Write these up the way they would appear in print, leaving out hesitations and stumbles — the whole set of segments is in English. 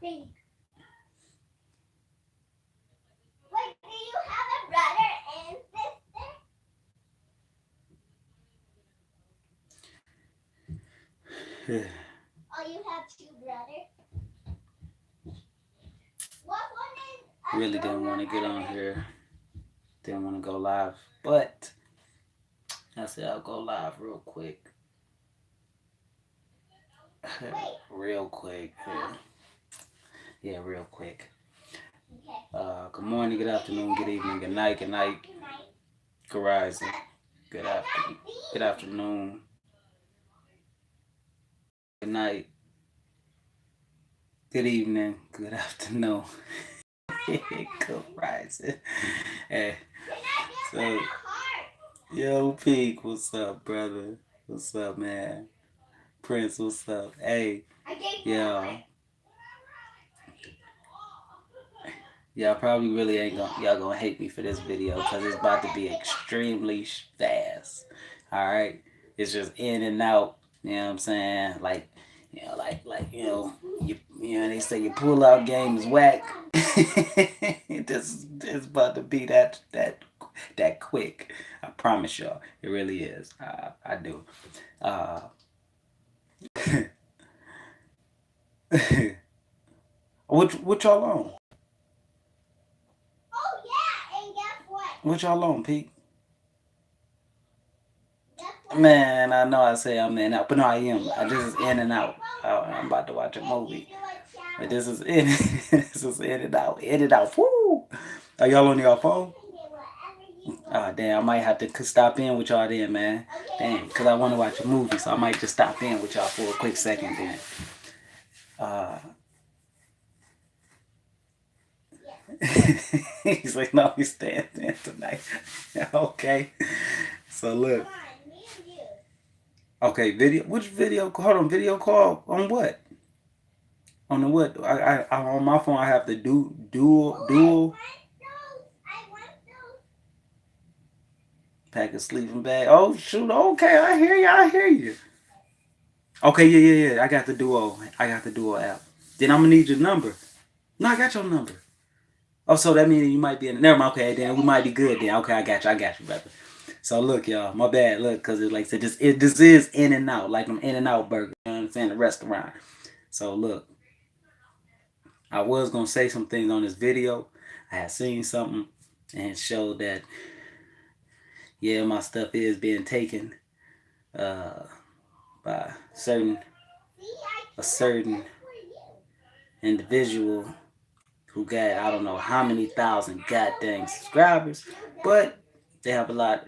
Wait, do you have a brother and sister? Oh, you have two brothers? What one is Really didn't want to get on here. Didn't want to go live. But I said I'll go live real quick. Real quick. Yeah, real quick. Good morning, good afternoon, good evening, good night, good rising, good afternoon, good night, good evening, good afternoon, good rising. Hey, so yo, Peak, what's up, brother? What's up, man? Prince, what's up? Hey, yeah. Y'all probably really ain't gonna y'all gonna hate me for this video because it's about to be extremely fast. All right, it's just in and out. You know what I'm saying? Like, they say your pull out game is whack. This about to be that quick. I promise y'all, it really is. I do. Uh, what y'all on? Oh yeah, and guess what? What y'all on, Pete? Guess what? Man, I know I say I'm in and out, but no, I am. This is in and out. I'm about to watch a movie. But this is in. This is in and out. In and out. Woo! Are y'all on your phone? Oh, damn. I might have to stop in with y'all then, man. Damn, because I want to watch a movie, so I might just stop in with y'all for a quick second then. He's like, no, he's staying in tonight. Okay. So look. Okay, video. Which video? Hold on, video call on what? On the what? I on my phone I have to dual pack a sleeping bag. Oh shoot! Okay, I hear you. I hear you. Okay, yeah. I got the duo. I got the duo app. Then I'm gonna need your number. No, I got your number. Oh, so that means you might be in. Never mind. Okay, then we might be good. Then okay, I got you, brother. So look, y'all, my bad. Look, cause it like I said, this is in and out, like I'm in and out burger. You know what I'm saying? The restaurant. So look, I was gonna say some things on this video. I had seen something and it showed that yeah, my stuff is being taken uh, by a certain individual who got I don't know how many thousand goddamn subscribers, but they have a lot,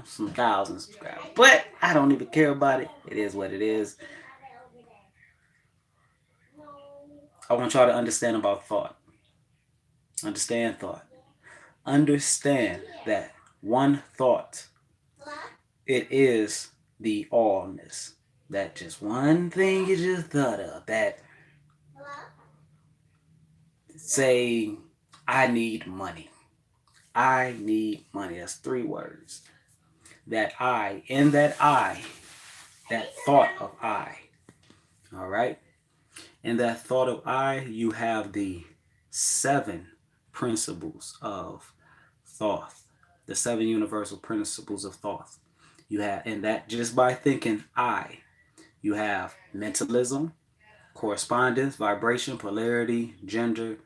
some thousand subscribers. But I don't even care about it. It is what it is. I want y'all to understand about thought. Understand thought. Understand that one thought, it is the allness. That just one thing you just thought of. That say, I need money. I need money. That's 3 words. That that thought of I. All right? In that thought of I, you have the 7 principles of thought, the 7 universal principles of thought. You have, and that just by thinking I, you have mentalism, correspondence, vibration, polarity, gender,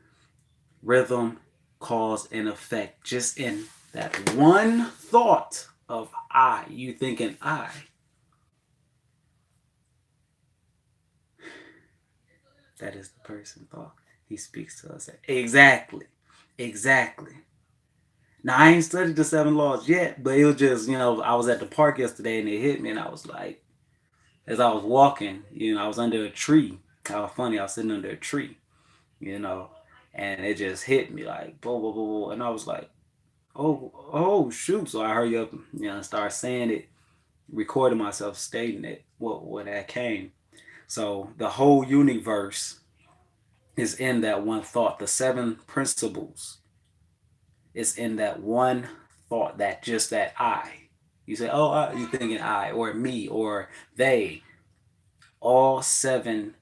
rhythm, cause, and effect. Just in that one thought of I, you thinking I. That is the person thought. He speaks to us. Exactly. Exactly. Now, I ain't studied the 7 laws yet, but it was just, I was at the park yesterday and it hit me and I was like, as I was walking, I was under a tree. Kind of funny, I was sitting under a tree, you know, and it just hit me like, boom, boom, boom, boom. And I was like, oh, shoot. So I hurry up, start saying it, recording myself stating it, what that came. So the whole universe is in that one thought. The 7 principles is in that one thought, that I. You say, oh, you thinking I, or me, or they. All 7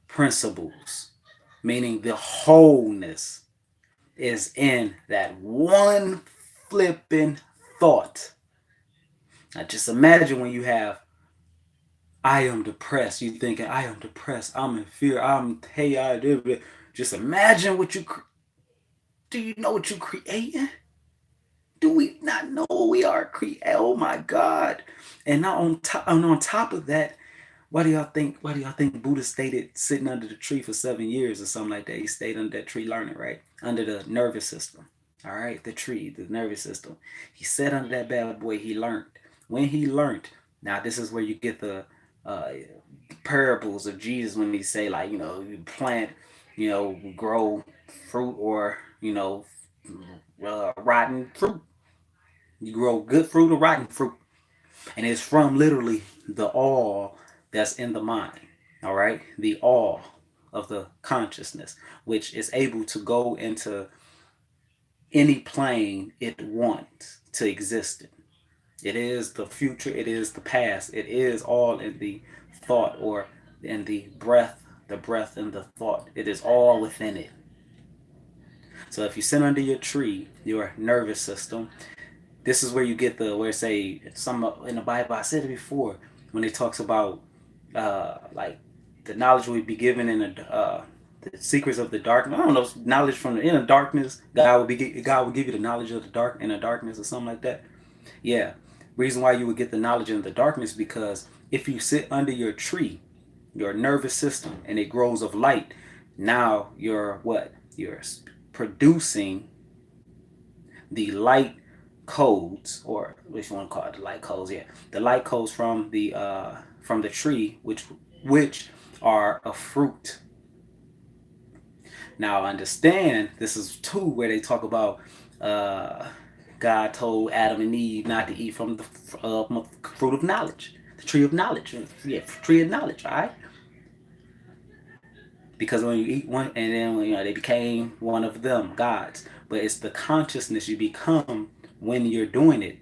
principles meaning the wholeness is in that one flipping thought. Now just imagine when you have, I am depressed. You thinking, I am depressed. I'm in fear. I did it. Just imagine what you, do you know what you creating? Do we not know we are creating? Oh my God. And now on top of that, why do y'all think Buddha stayed sitting under the tree for 7 years or something like that? He stayed under that tree learning, right? Under the nervous system. All right, the tree, the nervous system. He sat under that bad boy, he learned. When he learned, now this is where you get the uh, parables of Jesus when he say, like, you plant, grow fruit, or, rotten fruit. You grow good fruit or rotten fruit. And it's from literally the all that's in the mind. All right, the all of the consciousness, which is able to go into any plane it wants to exist in. It is the future, it is the past, it is all in the thought, or in the breath and the thought. It is all within it. So if you sit under your tree, your nervous system, this is where you get where it say, some in the Bible, I said it before, when it talks about like the knowledge will be given in the secrets of the darkness. I don't know, knowledge from the inner darkness. God will give you the knowledge of the inner darkness, or something like that. Yeah. Reason why you would get the knowledge in the darkness, because if you sit under your tree, your nervous system, and it grows of light, now you're what? You're producing the light codes, or which you want to call it, the light codes. Yeah, the light codes from the tree, which are a fruit. Now understand, this is two where they talk about God told Adam and Eve not to eat from the fruit of knowledge, the tree of knowledge. Yeah, tree of knowledge. All right. Because when you eat one, and then they became one of them gods. But it's the consciousness you become when you're doing it.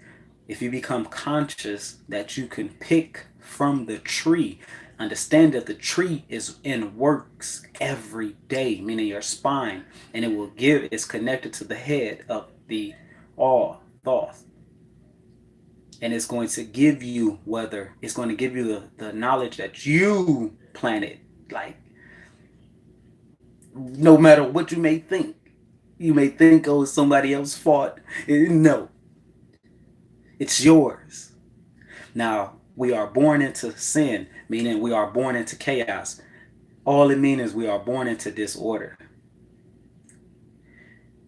If you become conscious that you can pick from the tree, understand that the tree is in works every day, meaning your spine, and it's connected to the head of the all thought. And it's going to give you the knowledge that you planted. Like, no matter what you may think. You may think, oh, it's somebody else's fault. No, it's yours. Now, we are born into sin, meaning we are born into chaos. All it means is we are born into disorder.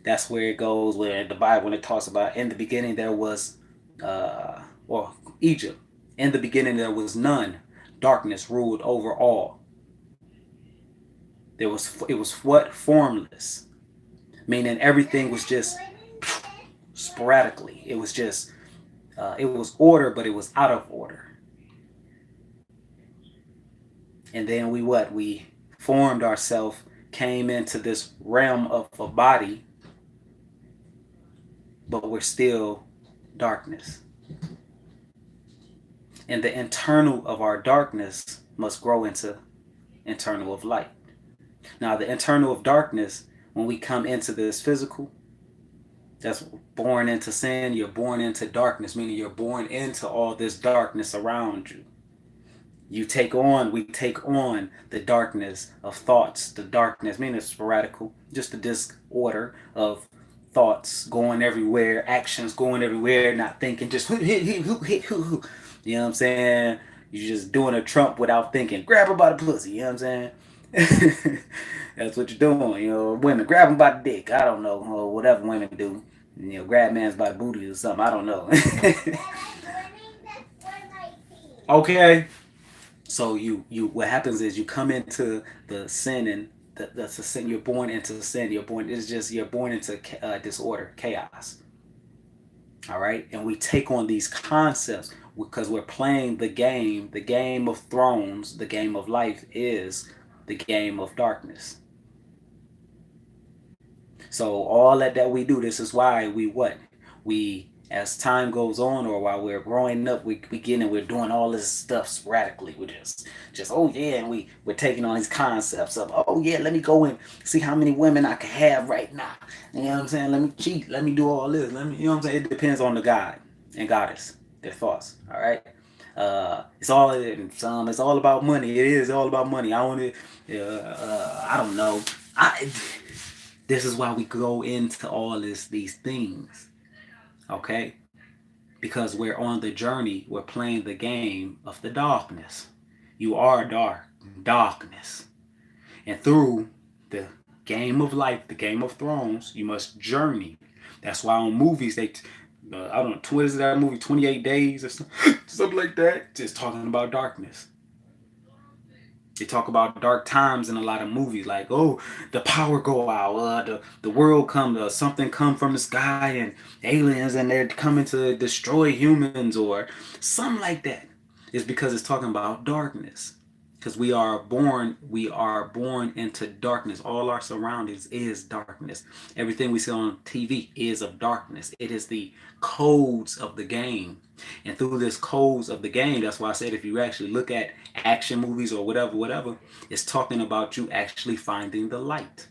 That's where it goes, where the Bible, when it talks about, in the beginning there was, or Egypt, in the beginning there was none. Darkness ruled over all. It was what? Formless. Meaning everything was just sporadically. It was just, it was order, but it was out of order. And then we formed ourselves, came into this realm of a body, but we're still darkness. And the internal of our darkness must grow into internal of light. Now, the internal of darkness, when we come into this physical, that's born into sin. You're born into darkness, meaning you're born into all this darkness around you. We take on the darkness of thoughts, the darkness, meaning it's sporadical, just the disorder of thoughts going everywhere, actions going everywhere, not thinking, just you know what I'm saying? You're just doing a Trump without thinking. Grab her by the pussy, you know what I'm saying? That's what you're doing, women, grab them by the dick, I don't know, or whatever women do. Grab man's by the booty or something, I don't know. Okay. So what happens is you come into the sin, and that's the sin. You're born into sin. You're born into disorder, chaos. All right, and we take on these concepts because we're playing the game. The game of thrones, the game of life, is the game of darkness. So all that we do, this is why we as time goes on, or while we're growing up, we're doing all this stuff sporadically. We're just oh yeah, and we're taking on these concepts of, oh yeah, let me go and see how many women I can have right now. You know what I'm saying? Let me cheat. Let me do all this. Let me, you know what I'm saying? It depends on the guy and goddess, their thoughts. All right. It's all about money. It is all about money. I don't know. I. This is why we go into all these things, okay? Because we're on the journey. We're playing the game of the darkness. You are darkness, and through the game of life, the Game of Thrones, you must journey. That's why on movies I don't know, what is that movie, 28 Days or something like that? Just talking about darkness. They talk about dark times in a lot of movies, like, oh, the power go out, the world come, something come from the sky, and aliens, and they're coming to destroy humans, or something like that. It's because it's talking about darkness. Because we are born into darkness. All our surroundings is darkness. Everything we see on TV is of darkness. It is the codes of the game. And through this codes of the game, that's why I said if you actually look at action movies or whatever, it's talking about you actually finding the light.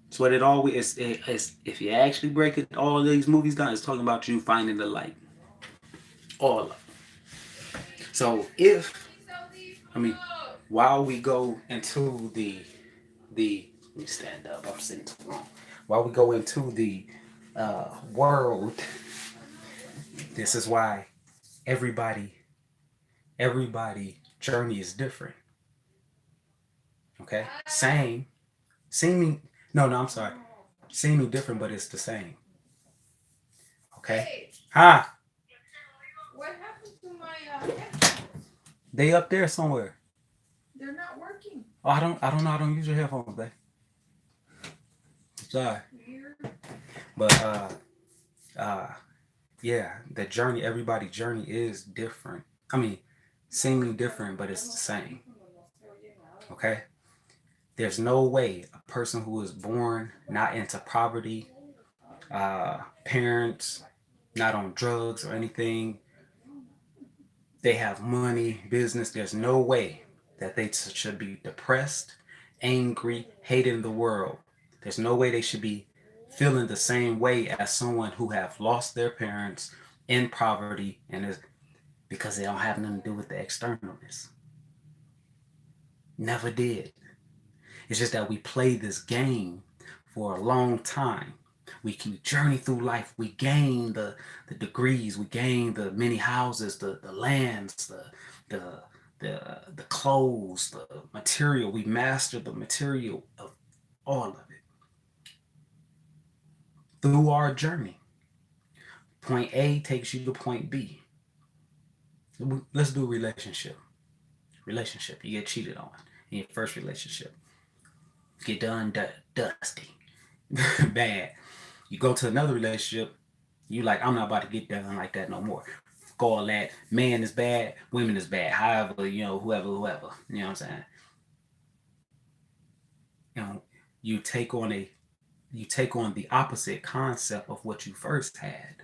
It's what it always is. If you actually break it, all these movies down, it's talking about you finding the light. All of it. So while we go into let me stand up. I'm sitting too long. While we go into the world, this is why everybody journey is different. Okay, seeming no, I'm sorry, seeming different, but it's the same. Okay, ah, What happened to my headphones? they up there somewhere. They're not working. Oh, I don't know. I don't use your headphones, babe. Sorry, Weird. but uh, yeah, the journey. Everybody's journey is different. I mean, seemingly different, but it's the same. Okay, there's no way a person who is born not into poverty, parents not on drugs or anything, they have money, business. There's no way that they should be depressed, angry, hating the world. There's no way they should be feeling the same way as someone who have lost their parents in poverty, and is because they don't have nothing to do with the externalness. Never did. It's just that we play this game for a long time. We can journey through life. We gain the degrees. We gain the many houses, the lands, the the clothes, the material. We master the material of all of it through our journey. Point A takes you to point B. Let's do a relationship. Relationship. You get cheated on in your first relationship. Get done dusty. Bad. You go to another relationship, you like, I'm not about to get done like that no more. Fuck all that. Man is bad, women is bad. However, whoever. You know what I'm saying? You know, you take on the opposite concept of what you first had.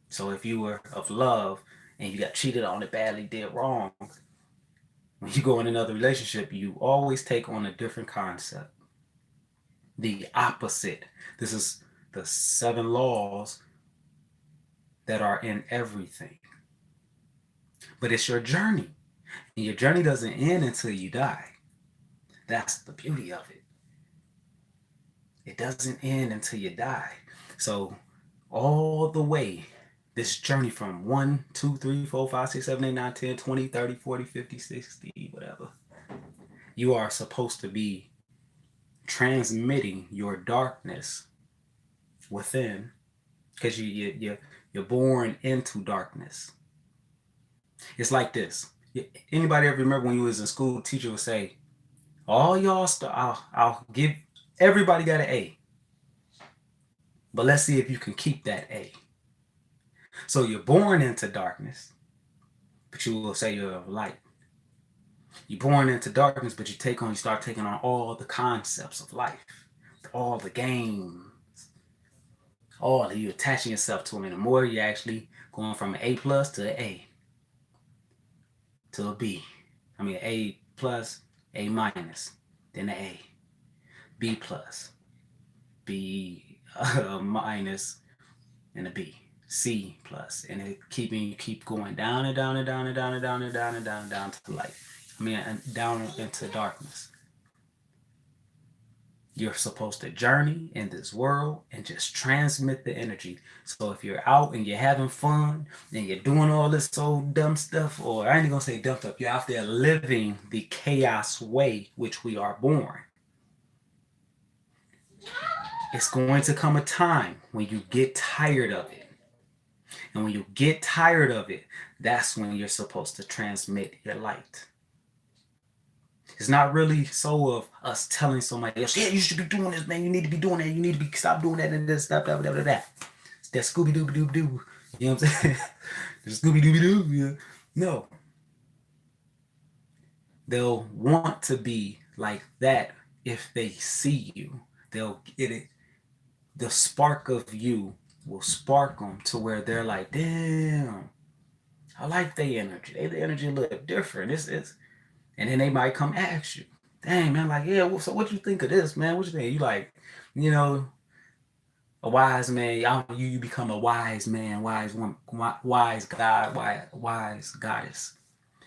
So if you were of love and you got cheated on it badly, did wrong, when you go in another relationship, you always take on a different concept. The opposite. This is the 7 laws that are in everything. But it's your journey. And your journey doesn't end until you die. That's the beauty of it. It doesn't end until you die. So all the way, this journey from 1, 2, 3, 4, 5, 6, 7, 8, 9, 10, 20, 30, 40, 50, 60, whatever. You are supposed to be transmitting your darkness within, because you're born into darkness. It's like this. Anybody ever remember when you was in school, teacher would say, all y'all I'll give everybody got an A, but let's see if you can keep that A. So you're born into darkness, but you will say you're of light. You're born into darkness, but you start taking on all the concepts of life, all the games, All you attaching yourself to them, and the more you're actually going from an A plus to an A to a B. I mean A plus, A minus, then an A, B plus, B minus, and a B, C plus, and it keep going down and down and down and down and down and down and down and down to the light. I mean, down into darkness. You're supposed to journey in this world and just transmit the energy. So if you're out and you're having fun and you're doing all this old dumb stuff, or I ain't gonna say dumb stuff, you're out there living the chaos way which we are born. It's going to come a time when you get tired of it. And when you get tired of it, that's when you're supposed to transmit your light. It's not really so of us telling somebody else, yeah, you should be doing this, man. You need to be doing that. You need to be stop doing that and this, stop that. It's that Scooby Dooby Doo Doo. You know what I'm saying? The Scooby Dooby Doo. Yeah. No. They'll want to be like that if they see you. They'll get it. The spark of you will spark them to where they're like, damn, I like their energy. The energy a little different. It's and then they might come ask you, dang, man, like, yeah, so what you think of this, man? What you think? You like, you know, a wise man, you become a wise man, wise woman, wise God, wise goddess.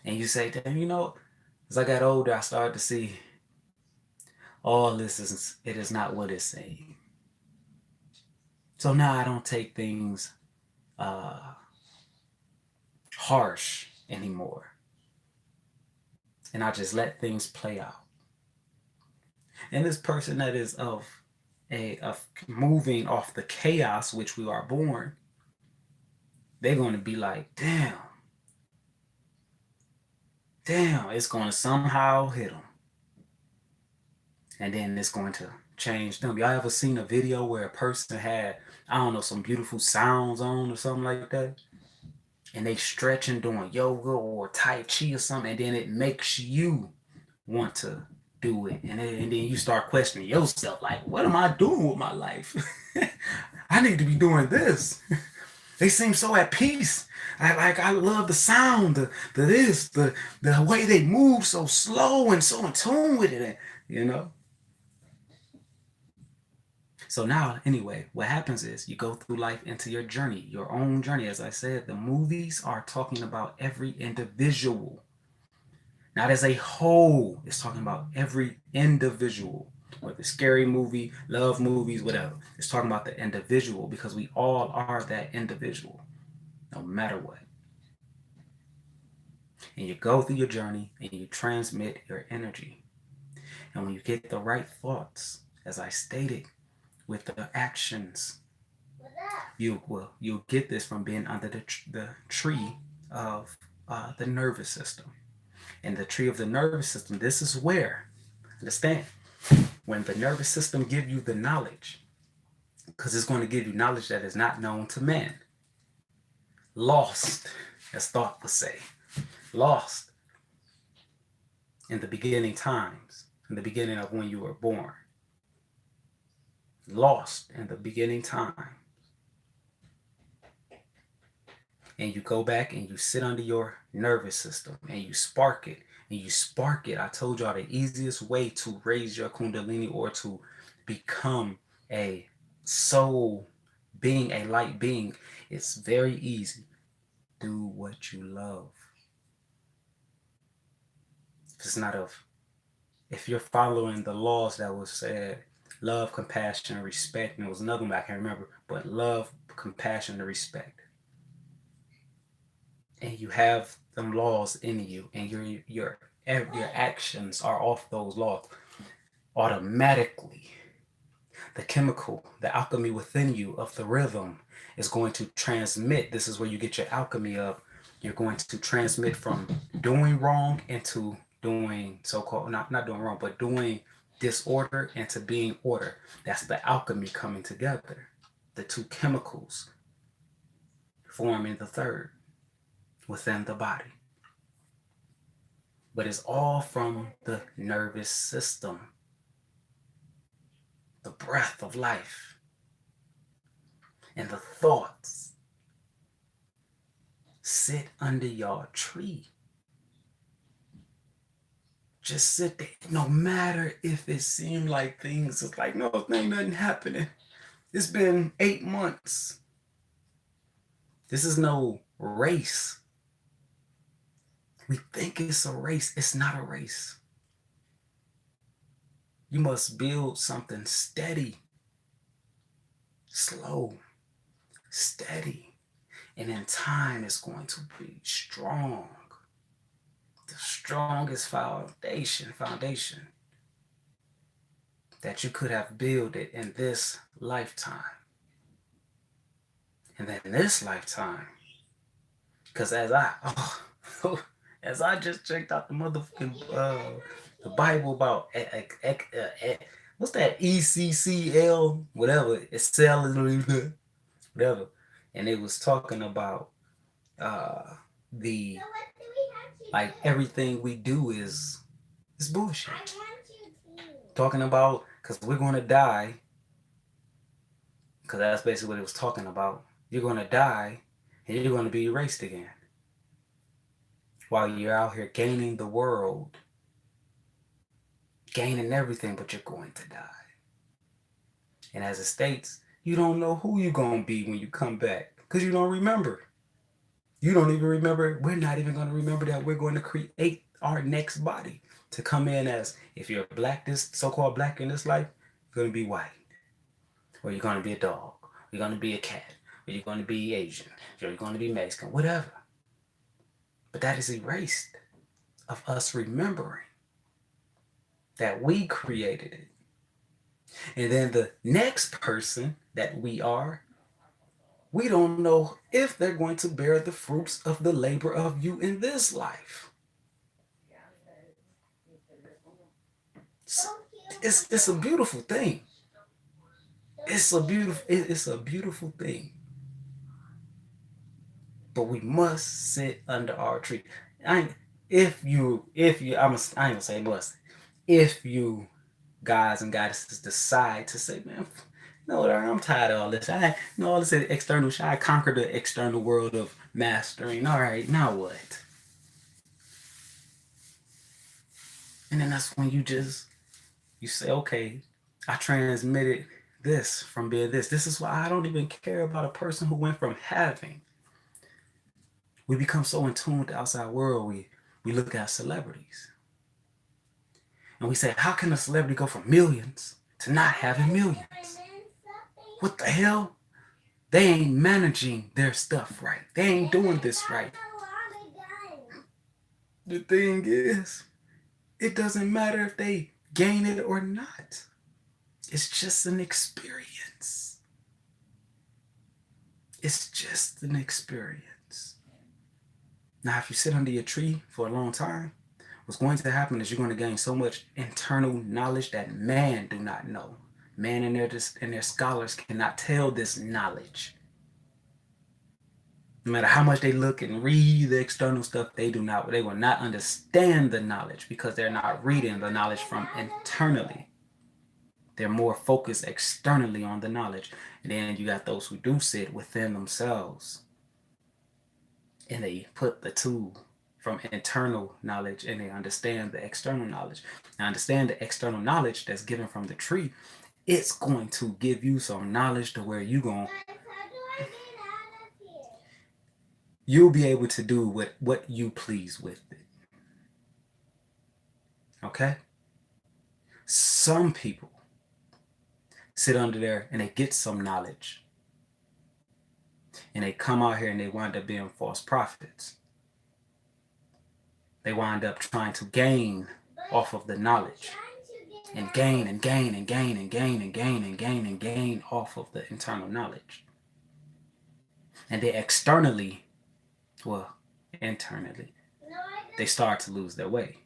And you say, damn, you know, as I got older, I started to see all this it is not what it's saying. So now I don't take things harsh anymore. And I just let things play out. And this person that is of moving off the chaos which we are born, they're going to be like, damn, it's going to somehow hit them. And then it's going to change them. Y'all ever seen a video where a person had, I don't know, some beautiful sounds on or something like that? And they stretching, doing yoga or Tai Chi or something, and then it makes you want to do it. And then you start questioning yourself, like, what am I doing with my life? I need to be doing this. They seem so at peace. I love the sound, the way they move so slow and so in tune with it, you know? So now, anyway, what happens is you go through life into your journey, your own journey. As I said, the movies are talking about every individual. Not as a whole. It's talking about every individual. Whether it's scary movie, love movies, whatever. It's talking about the individual because we all are that individual, no matter what. And you go through your journey and you transmit your energy. And when you get the right thoughts, as I stated, with the actions, you'll get this from being under the tree of the nervous system. And the tree of the nervous system, this is where, understand, when the nervous system give you the knowledge, because it's going to give you knowledge that is not known to man. Lost, as thought would say. Lost in the beginning times, in the beginning of when you were born. Lost in the beginning time. And you go back and you sit under your nervous system and you spark it. And you spark it. I told y'all the easiest way to raise your kundalini or to become a soul being, a light being, it's very easy. Do what you love. It's not if you're following the laws that was said, love, compassion, respect, and there was another one I can't remember, but love, compassion, and respect. And you have them laws in you, and your actions are off those laws. Automatically, the chemical, the alchemy within you of the rhythm is going to transmit. This is where you get your alchemy of. You're going to transmit from doing wrong into doing so-called, not doing wrong, but doing disorder into being order. That's the alchemy coming together. The two chemicals forming the third within the body. But it's all from the nervous system. The breath of life. and the thoughts. Sit under your tree. Just sit there. No matter if it seemed like things is like, no, ain't nothing happening. It's been 8 months. This is no race. We think it's a race. It's not a race. You must build something steady, slow, steady. And in time, it's going to be strong. The strongest foundation that you could have built it in this lifetime. And then this lifetime, because as I just checked out the motherfucking the Bible about what's that, ECCL, whatever, it's selling, whatever, and it was talking about the So what do we have to like do? everything we do is bullshit. I want you to. Talking about because we're gonna die, because that's basically what it was talking about. You're gonna die, and you're gonna be erased again. While you're out here gaining the world, gaining everything, but you're going to die. And as it states, you don't know who you're going to be when you come back because you don't remember. You don't even remember. We're not even going to remember that we're going to create our next body to come in as, if you're black, this so-called black in this life, you're going to be white. Or you're going to be a dog. Or you're going to be a cat. Or you're going to be Asian. Or you're going to be Mexican. Whatever. But that is erased of us remembering that we created it. And then the next person that we are, we don't know if they're going to bear the fruits of the labor of you in this life. It's a beautiful thing. It's a beautiful thing. But we must sit under our tree. If you, I ain't gonna say must. If you guys and goddesses decide to say, man, no, I'm tired of all this. All this external shit. I conquered the external world of mastering. All right, now what? And then that's when you say, okay, I transmitted this from being this. This is why I don't even care about a person who went from having. We become so in tune with the outside world, we look at celebrities. And we say, how can a celebrity go from millions to not having millions? What the hell? They ain't managing their stuff right. They ain't doing this right. The thing is, it doesn't matter if they gain it or not. It's just an experience. It's just an experience. Now, if you sit under your tree for a long time, what's going to happen is you're going to gain so much internal knowledge that man do not know. Man and their scholars cannot tell this knowledge. No matter how much they look and read the external stuff, they will not understand the knowledge because they're not reading the knowledge from internally. They're more focused externally on the knowledge. And then you got those who do sit within themselves. And they put the two from internal knowledge and they understand the external knowledge. Now, understand the external knowledge that's given from the tree. It's going to give you some knowledge to where you'll be able to do what you please with it. Okay? Some people sit under there and they get some knowledge. And they come out here and they wind up being false prophets. They wind up trying to gain off of the knowledge. And gain and gain and gain and gain and gain and gain and gain off of the internal knowledge. And they internally, they start to lose their way.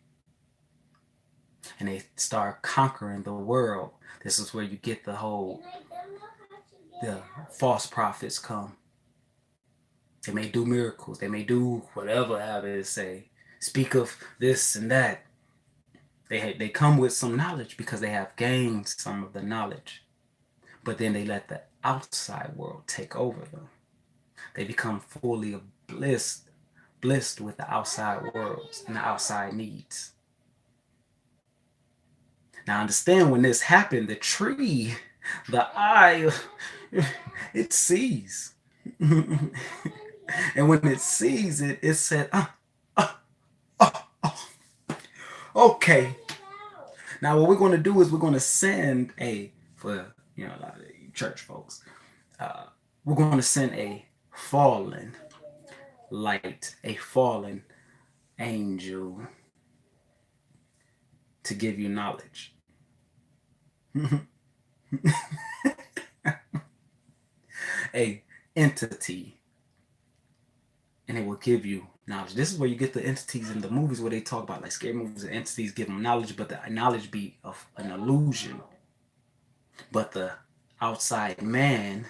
And they start conquering the world. This is where you get the false prophets come. They may do miracles. They may do whatever, have it say. Speak of this and that. They come with some knowledge because they have gained some of the knowledge. But then they let the outside world take over them. They become fully blissed with the outside worlds and the outside needs. Now understand, when this happened, the tree, the eye, it sees. And when it sees it, it said, okay. Now what we're going to do is we're going to send for a lot of church folks, we're going to send a fallen light, a fallen angel to give you knowledge. A entity, and it will give you knowledge. This is where you get the entities in the movies where they talk about, like, scary movies, and entities give them knowledge, but the knowledge be of an illusion. But the outside man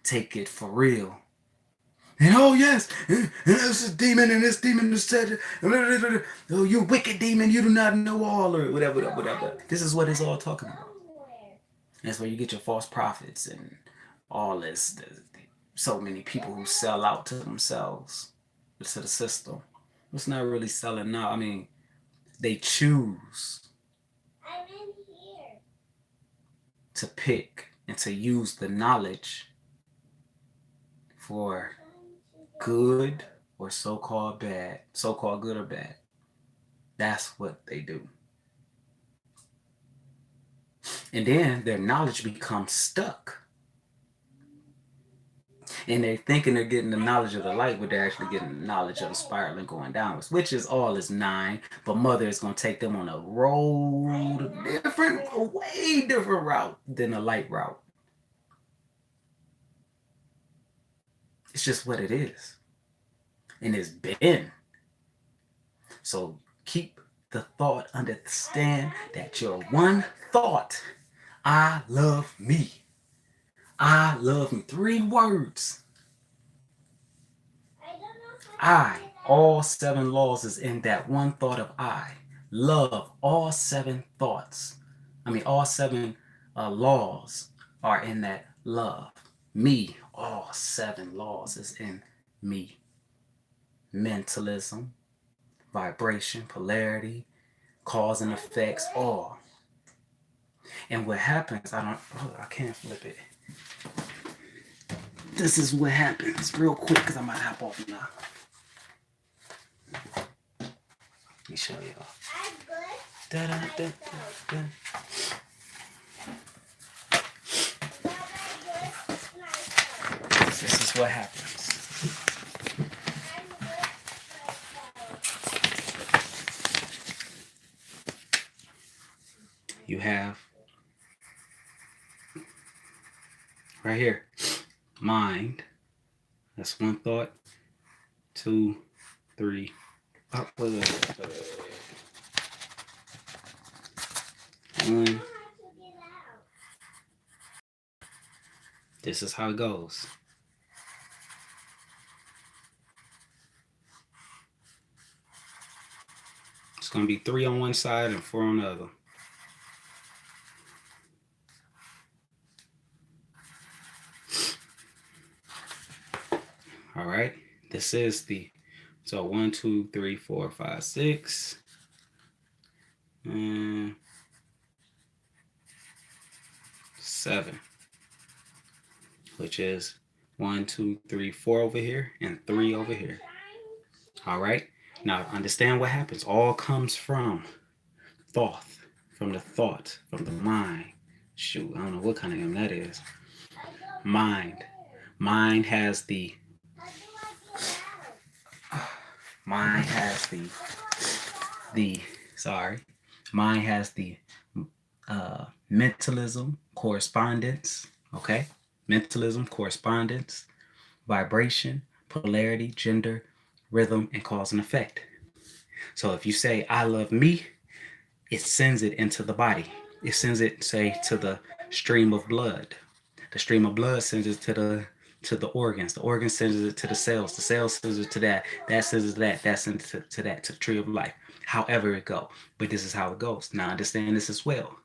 take it for real. And oh yes, and this demon, and this demon is said, oh, you wicked demon, you do not know all, or whatever. This is what it's all talking about. That's where you get your false prophets and all this. So many people who sell out to themselves, to the system. It's not really selling out. I mean, they choose to pick and to use the knowledge for good or so-called bad, so-called good or bad. That's what they do. And then their knowledge becomes stuck. And they're thinking they're getting the knowledge of the light, but they're actually getting the knowledge of the spiraling going downwards, which is all is 9. But Mother is going to take them on a road, a way different route than a light route. It's just what it is. And it's been. So keep the thought, understand that your one thought, I love me. I love me. 3 words. All 7 laws is in that one thought of I. Love, all 7 thoughts. All 7 laws are in that love. Me, all 7 laws is in me. Mentalism, vibration, polarity, cause and effects, all. And what happens, I can't flip it. This is what happens real quick, because I might hop off now. Let me show y'all. This is what happens. You have right here, mind. That's one thought. 2, 3. Oh, wait. 1. This is how it goes. It's going to be 3 on one side and 4 on the other. All right. This is so 1, 2, 3, 4, 5, 6. And 7. Which is 1, 2, 3, 4 over here and 3 over here. All right. Now understand what happens. All comes from thought, from the mind. Shoot, I don't know what kind of name that is. Mind. Mind has the mentalism, correspondence, okay? Mentalism, correspondence, vibration, polarity, gender, rhythm, and cause and effect. So if you say, I love me, it sends it into the body. It sends it, say, to the stream of blood. The stream of blood sends it to the organs. The organs sends it to the cells. The cells sends it to that. That sends it to that. That sends it to that, to the tree of life. However it go. But this is how it goes. Now understand this as well.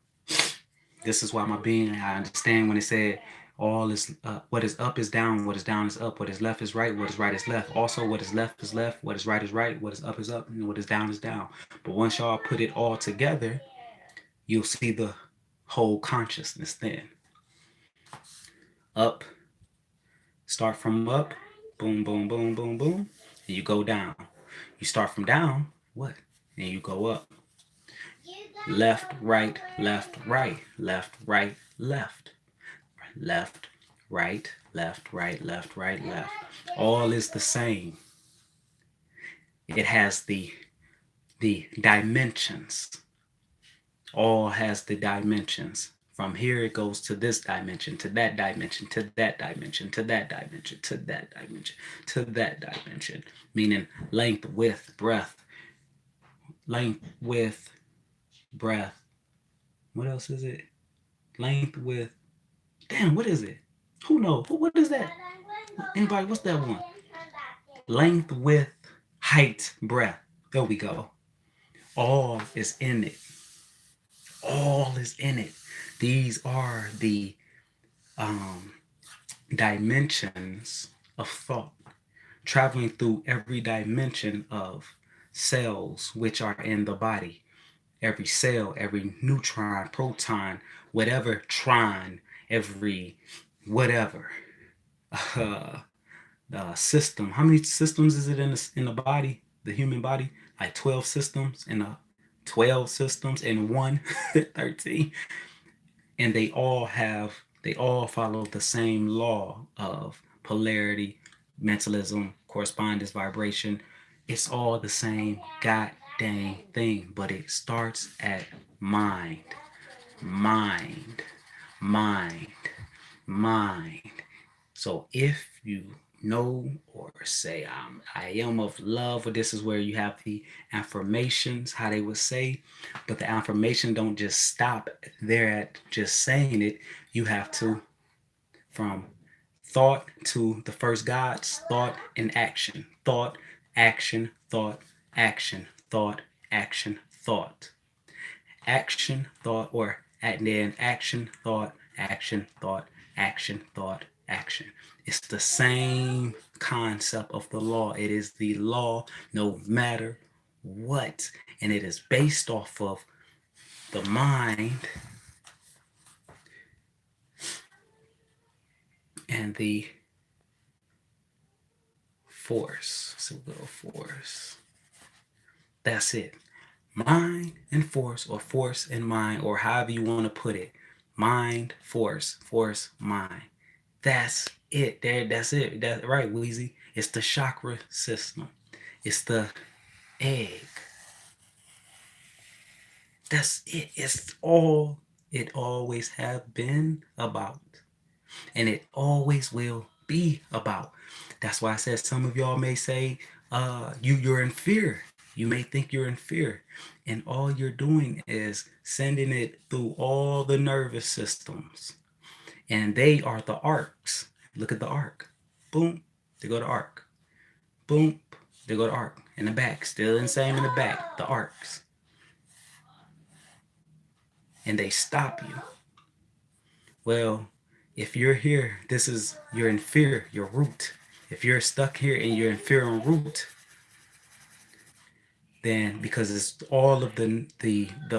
This is why my being, I understand when it said, All is what is up is down, what is down is up, what is left is right, what is right is left. Also, what is left is left, what is right, what is up, and what is down. But once y'all put it all together, you'll see the whole consciousness then. Up, start from up, boom, boom, boom, boom, boom, and you go down. You start from down, what? And you go up. Left, right, left, right, left, right, left. Left, right, left, right, left, right, left. All is the same. It has the dimensions. All has the dimensions. From here it goes to this dimension, to that dimension, to that dimension, to that dimension, to that dimension, to that dimension. Meaning length, width, breadth. Length, width, breadth. What else is it? Length, width. Damn, what is it? Who knows? What is that? Anybody, what's that one? Length, width, height, breadth. There we go. All is in it. All is in it. These are the dimensions of thought, traveling through every dimension of cells which are in the body. Every cell, every neutron, proton, whatever tron, every whatever system. How many systems is it in the body, the human body? Like 12 systems in 12 systems in one 13. And they all follow the same law of polarity, mentalism, correspondence, vibration. It's all the same god dang thing, but it starts at mind. So if you know or say I am of love, or this is where you have the affirmations, how they would say, but the affirmation don't just stop there at just saying it. You have to, from thought to the first gods, thought and action, thought, action, thought, action, thought, action, thought, action, thought, or and then action, thought, action, thought, action, thought, action. It's the same concept of the law. It is the law no matter what. And it is based off of the mind and the force. So we'll go force. That's it. Mind and force, or force and mind, or however you want to put it. Mind, force, mind. That's it. That's it. That's right, Weezy. It's the chakra system. It's the egg. That's it. It's all it always have been about. And it always will be about. That's why I said some of y'all may say, you're in fear. You may think you're in fear. And all you're doing is sending it through all the nervous systems. And they are the arcs. Look at the arc. Boom, they go to arc. Boom, they go to arc. In the back, still the same in the back, the arcs. And they stop you. Well, if you're here, you're in fear, your root. If you're stuck here and you're in fear on root, then because it's all of the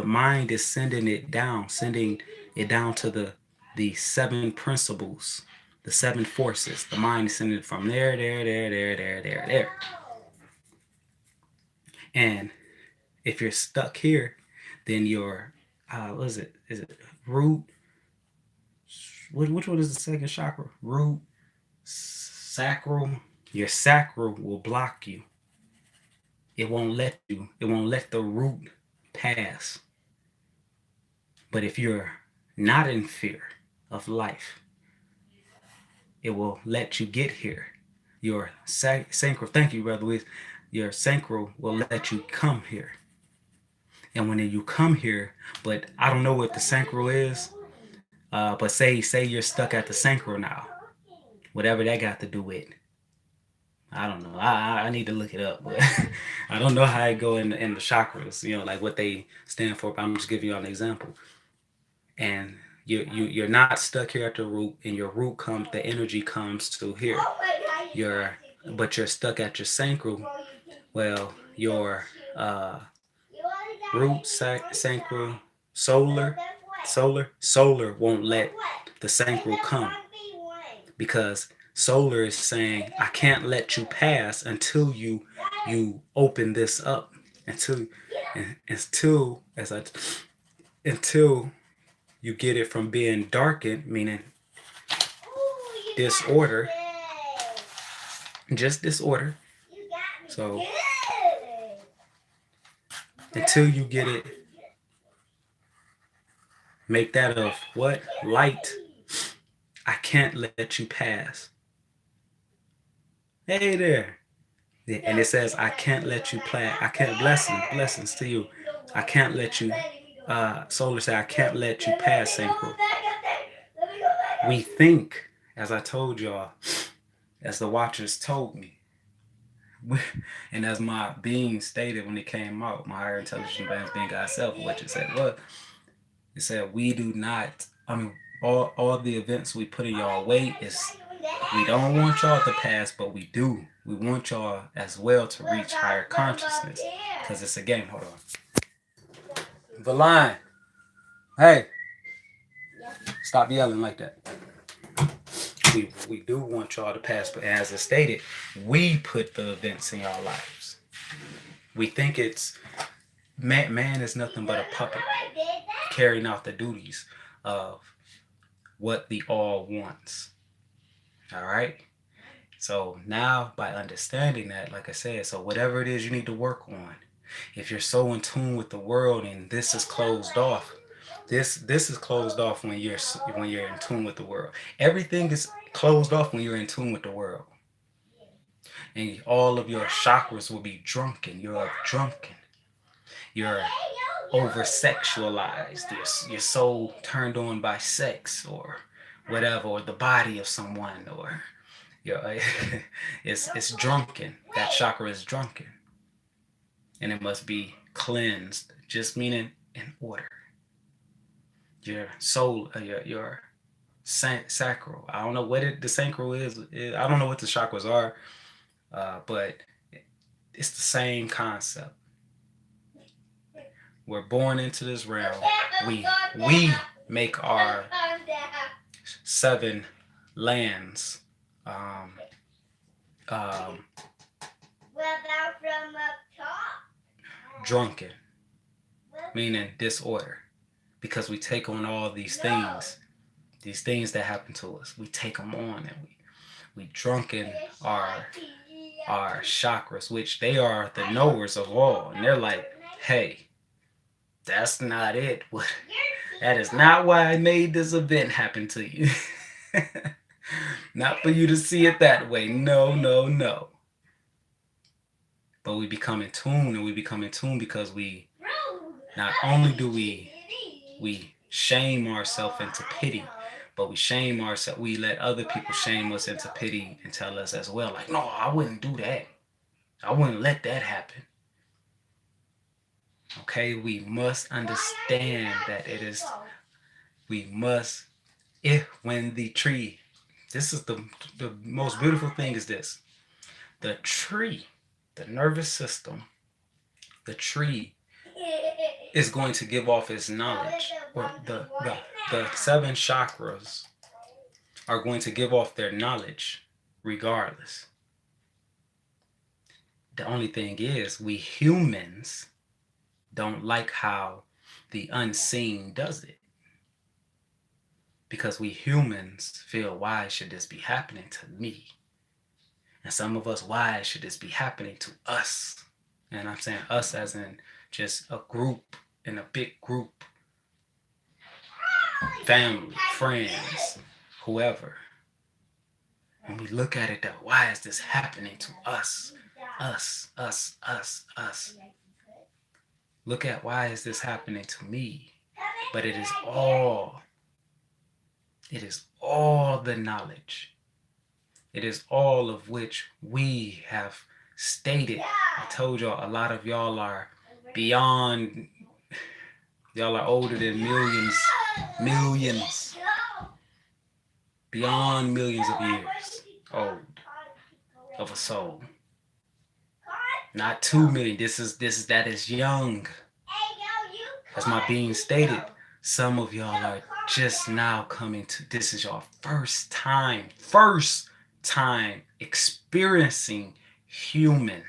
mind is sending it down to the seven principles, the seven forces. The mind is sending it from there. And if you're stuck here, then your what is it? Is it root? Which one is the second chakra? Root, sacral. Your sacral will block you. It won't let the root pass. But if you're not in fear of life, it will let you get here. Your sacral, thank you, Brother Luis. Your sacral will let you come here. And when you come here, but I don't know what the sacral is, but say you're stuck at the sacral now, whatever that got to do with. I don't know. I need to look it up, but I don't know how it go in the chakras, like what they stand for, but I'm just giving you an example. And You're not stuck here at the root, and your root comes, the energy comes to here. But you're stuck at your sacral. Well, your root, sacral, solar won't let the sacral come, because solar is saying, I can't let you pass until you open this up, until you get it from being darkened, meaning disorder, just disorder. So until you get it, make that of what? Light. I can't let you pass. Hey there. And it says, I can't let you pass. I can't, blessings to you. I can't let you, solar say, I can't let you pass, sacral. We think, as I told y'all, as the watchers told me, and as my being stated when it came out, my higher intelligence beings being God's self, what it said was, it said, we do not, all the events we put in y'all way is, we don't want y'all to pass, but we do. We want y'all as well to reach higher consciousness, because it's a game. Hold on. Valine, hey, stop yelling like that. We do want y'all to pass, but as I stated, we put the events in y'all lives. We think it's man is nothing but a puppet carrying out the duties of what the all wants. All right. So now, by understanding that, like I said, so whatever it is you need to work on, if you're so in tune with the world and this is closed off, this is closed off when you're in tune with the world. Everything is closed off when you're in tune with the world, and all of your chakras will be drunken. You're drunken. You're over sexualized. You're so turned on by sex or whatever, or the body of someone, or it's drunken. That chakra is drunken, and it must be cleansed. Just meaning in order. Your soul, your sacral. I don't know what the sacral is. I don't know what the chakras are, but it's the same concept. We're born into this realm. We make our 7 lands. Drunken, meaning disorder, because we take on all these things that happen to us. We take them on, and we drunken our chakras, which they are the knowers of all, and they're like, hey, that's not it. That is not why I made this event happen to you. Not for you to see it that way. No. But we become in tune, and we become in tune because we not only do we shame ourselves into pity, but we shame ourselves. We let other people shame us into pity and tell us as well, like, no, I wouldn't do that. I wouldn't let that happen. Okay, we must understand that it is, we must, when the tree, this is the most beautiful thing is this, the tree, the nervous system, the tree is going to give off its knowledge, or the 7 chakras are going to give off their knowledge regardless. The only thing is, we humans don't like how the unseen does it, because we humans feel, why should this be happening to me? And some of us, why should this be happening to us? And I'm saying us as in just a group, in a big group, family, friends, whoever. When we look at it, that why is this happening to us? Us. Look at, why is this happening to me? But it is all the knowledge. It is all of which we have stated. I told y'all, a lot of y'all are beyond, y'all are older than Millions. Beyond millions of years old of a soul. Not 2 million. That is young. As my being stated, some of y'all are just now coming to, this is your first time experiencing human.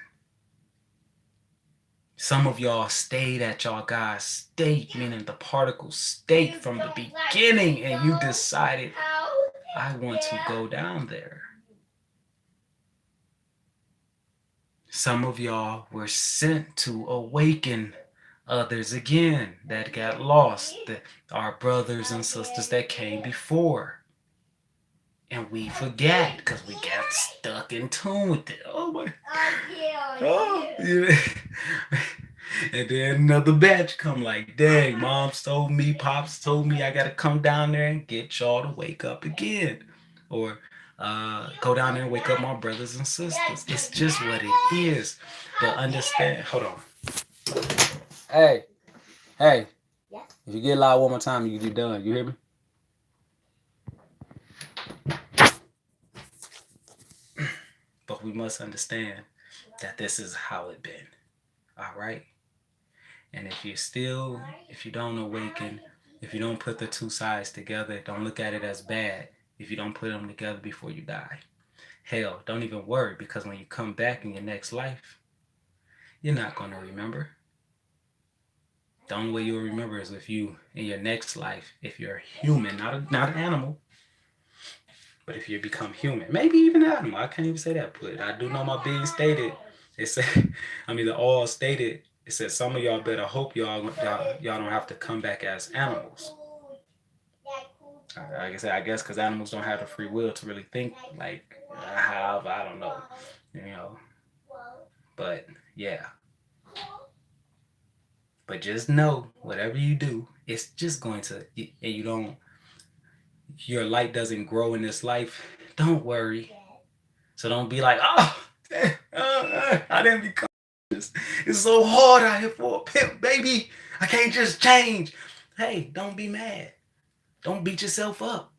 Some of y'all stayed at y'all guys' state, meaning the particle state from the beginning, and you decided, I want to go down there. Some of y'all were sent to awaken others again that got lost, our brothers and sisters that came before. And we forget because we got stuck in tune with it. Oh my. Oh, yeah. And then another batch come like, dang, moms told me, pops told me I got to come down there and get y'all to wake up again. Or go down there and wake up my brothers and sisters. It's just what it is. But understand, hold on. Hey. Yes? If you get loud one more time, you're done. You hear me? But we must understand that this is how it been. All right? And if you don't awaken, if you don't put the two sides together, don't look at it as bad if you don't put them together before you die. Hell, don't even worry, because when you come back in your next life, you're not going to remember. The only way you'll remember is if you, in your next life, if you're a human, not an animal, but if you become human, maybe even an animal, I can't even say that, but I do know my being stated, it said, the all stated, it said some of y'all better hope y'all don't have to come back as animals. Like I said, I guess because animals don't have the free will to really think like how, I don't know, but yeah. But just know, whatever you do, it's just going to, and your light doesn't grow in this life, don't worry. So don't be like, I didn't become this. It's so hard out here for a pimp, baby. I can't just change. Hey, don't be mad. Don't beat yourself up.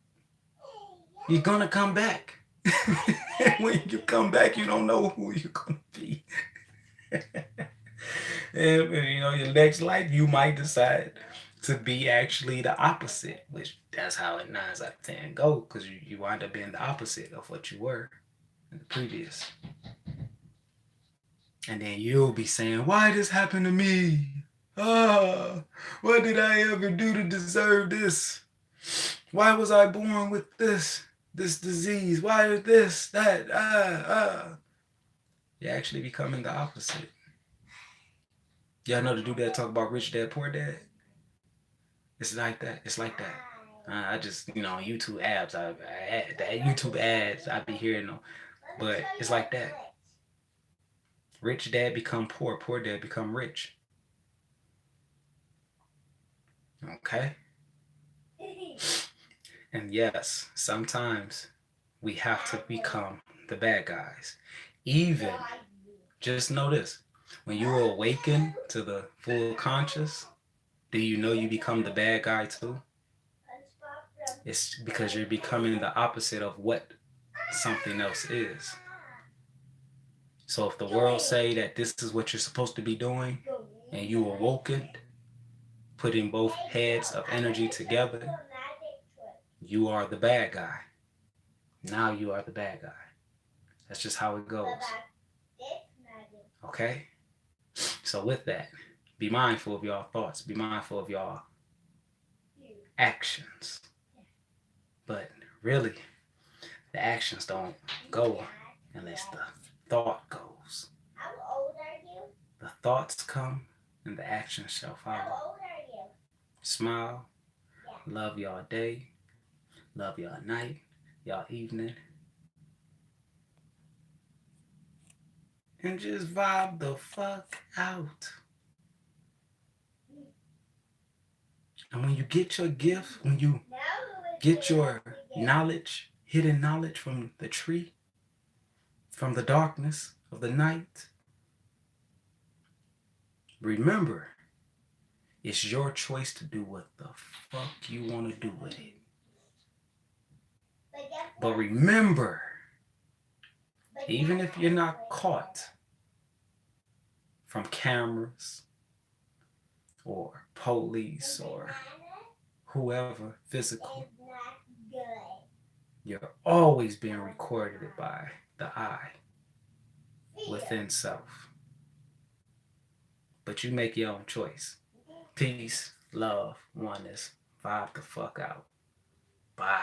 You're going to come back. When you come back, you don't know who you're going to be. And your next life, you might decide to be actually the opposite, which that's how it 9 out of 10 go, because you wind up being the opposite of what you were in the previous. And then you'll be saying, why this happened to me? What did I ever do to deserve this? Why was I born with this disease? Why is this, that, You're actually becoming the opposite. Y'all know the dude that talk about Rich Dad, Poor Dad? It's like that. I just, YouTube ads, YouTube ads, I be hearing them. But it's like that. Rich dad become poor, poor dad become rich. Okay? And yes, sometimes we have to become the bad guys. Even, just know this, when you awaken to the full conscious, do you know you become the bad guy too? It's because you're becoming the opposite of what something else is. So if the world say that this is what you're supposed to be doing, and you awoken, putting both heads of energy together, you are the bad guy. Now you are the bad guy. That's just how it goes. Okay? So with that, be mindful of y'all thoughts. Be mindful of y'all actions. But really, the actions don't go unless the thought goes. How old are you? The thoughts come and the actions shall follow. How old are you? Smile. Love y'all day. Love y'all night. Y'all evening. And just vibe the fuck out. And when you get your gift, when you get your knowledge, hidden knowledge from the tree, from the darkness of the night, remember, It's your choice to do what the fuck you want to do with it. But guess But what? remember, But even guess if you're not what? caught from cameras or police The or banana whoever physical, is not good. you're always being recorded by the I See within self. But you make your own choice. Peace, love, oneness. Vibe the fuck out. Bye.